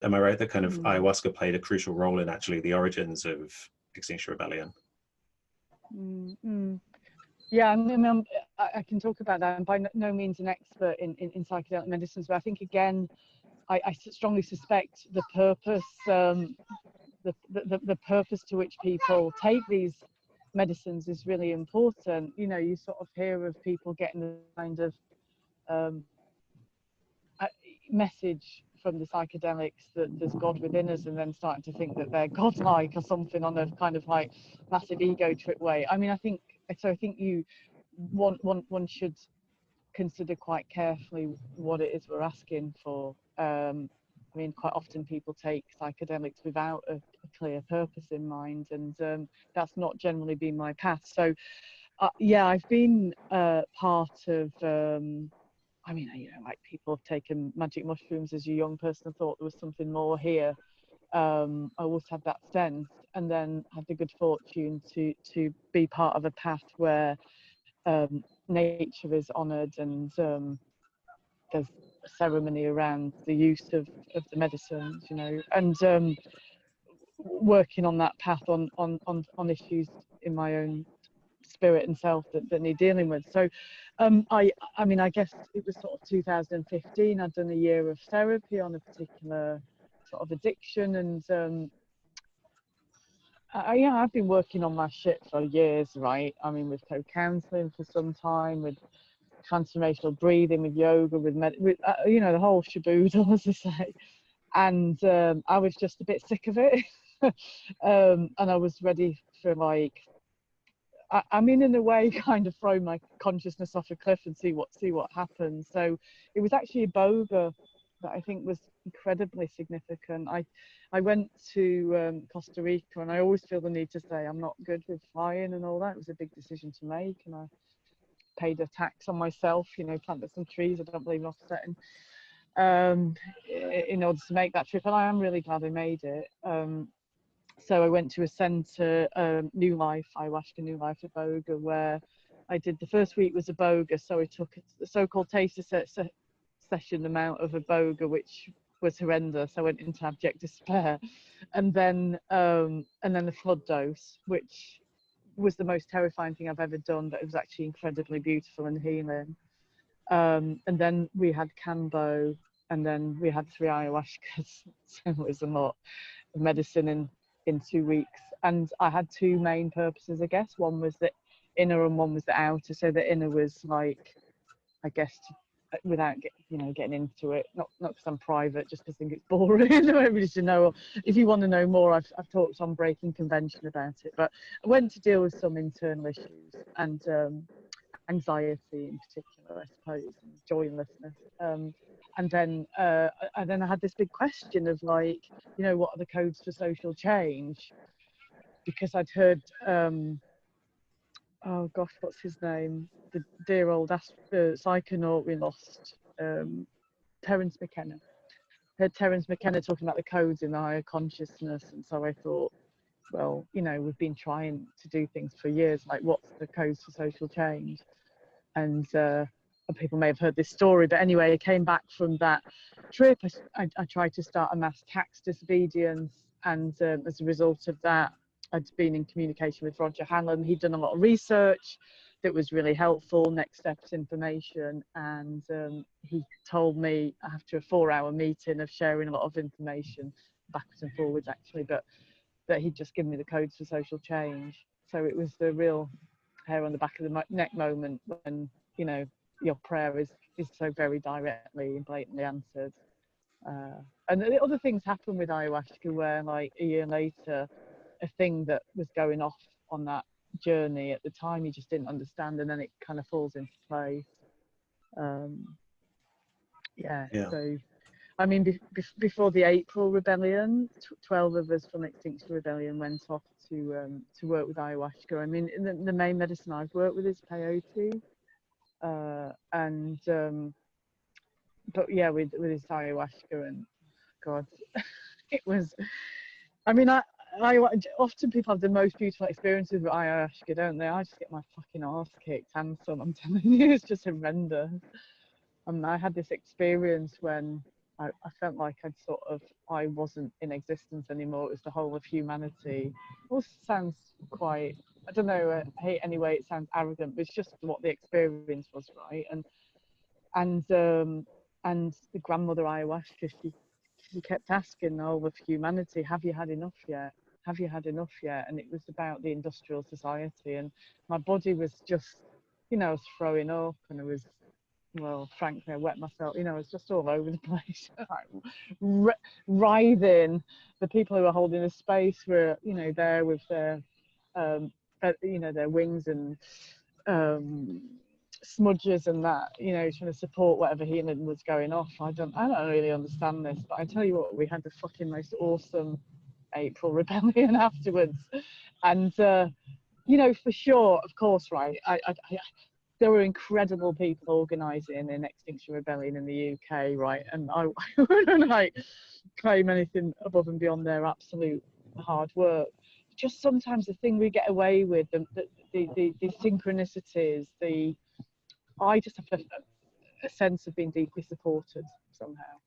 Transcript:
Am I right that kind of ayahuasca played a crucial role in actually the origins of Extinction Rebellion? Yeah, I mean, I can talk about that. I'm by no means an expert in psychedelic medicines, but I think, again, I strongly suspect the purpose, the purpose to which people take these medicines is really important. You know, you sort of hear of people getting the kind of message from the psychedelics that there's God within us, and then starting to think that they're godlike or something on a kind of like massive ego trip way. I mean, I think one should consider quite carefully what it is we're asking for. I mean, quite often people take psychedelics without a clear purpose in mind, and that's not generally been my path. So yeah, I've been part of I mean, you know, like people have taken magic mushrooms as a young person and thought there was something more here. I always had that sense, and then had the good fortune to be part of a path where nature is honoured, and there's a ceremony around the use of the medicines, you know, and working on that path on issues in my own spirit and self that need dealing with. So I mean, I guess it was sort of 2015, I'd done a year of therapy on a particular sort of addiction, and yeah, I've been working on my shit for years, right? I mean, with co-counselling for some time, with transformational breathing, with yoga, with you know, the whole shaboodle, as I say. And I was just a bit sick of it. And I was ready for, like, I mean, in a way, kind of throw my consciousness off a cliff and see what happens. So it was actually Iboga that I think was incredibly significant. I went to Costa Rica, and I always feel the need to say I'm not good with flying and all that. It was a big decision to make, and I paid a tax on myself, you know, planted some trees. I don't believe in offsetting, in order to make that trip, and I am really glad I made it. So I went to a centre, New Life, Ayahuasca New Life Iboga, where I did the first week was Iboga, so I took the so-called taster session amount of Iboga, which was horrendous. I went into abject despair, and then the flood dose, which was the most terrifying thing I've ever done, but it was actually incredibly beautiful and healing. And then we had Cambo, and then we had 3 ayahuascas. So it was a lot of medicine in 2 weeks. And I had 2 main purposes, I guess. One was the inner and one was the outer. So the inner was, like, I guess, without getting into it, not because I'm private, just because I think it's boring. Everybody should know. If you want to know more, I've talked on Breaking Convention about it. But I went to deal with some internal issues, and anxiety in particular, I suppose, and joylessness. And then I had this big question of, like, you know, what are the codes for social change? Because I'd heard, oh gosh, what's his name? The dear old psychonaut we lost, Terence McKenna. Heard Terence McKenna talking about the codes in the higher consciousness, and so I thought, well, you know, we've been trying to do things for years, like, what's the codes for social change? And people may have heard this story, but anyway, I came back from that trip. I tried to start a mass tax disobedience, and as a result of that, I'd been in communication with Roger Hanlon. He'd done a lot of research that was really helpful, next steps information, and he told me after a 4-hour meeting of sharing a lot of information, backwards and forwards actually, but that he'd just given me the codes for social change. So it was the real hair on the back of the neck moment when, you know, your prayer is so very directly and blatantly answered. And the other things happen with ayahuasca where, like, a year later, a thing that was going off on that journey at the time you just didn't understand, and then it kind of falls into place. Yeah. So I mean, before the April Rebellion, 12 of us from Extinction Rebellion went off to work with ayahuasca. I mean, the main medicine I've worked with is peyote, but yeah, with this ayahuasca, and God, it was. I mean, I often people have the most beautiful experiences with ayahuasca, don't they? I just get my fucking arse kicked, handsome. I'm telling you, it's just horrendous. I had this experience when I felt like I wasn't in existence anymore. It was the whole of humanity. Also sounds quite, I don't know, I hate any way it sounds arrogant, but it's just what the experience was, right? And the grandmother ayahuasca, she kept asking the whole of humanity, have you had enough yet? Have you had enough yet? And it was about the industrial society, and my body was just, I was throwing up, and I was, well, frankly, I wet myself, I was just all over the place, like, writhing. The people who were holding the space were, there with their, their wings and smudges and that, trying to support whatever healing was going off. I don't really understand this, but I tell you what, we had the fucking most awesome April rebellion afterwards, and for sure, of course, right. There were incredible people organising in Extinction Rebellion in the UK, right? And I wouldn't like claim anything above and beyond their absolute hard work. Just sometimes the thing we get away with, the synchronicities, I just have a sense of being deeply supported somehow.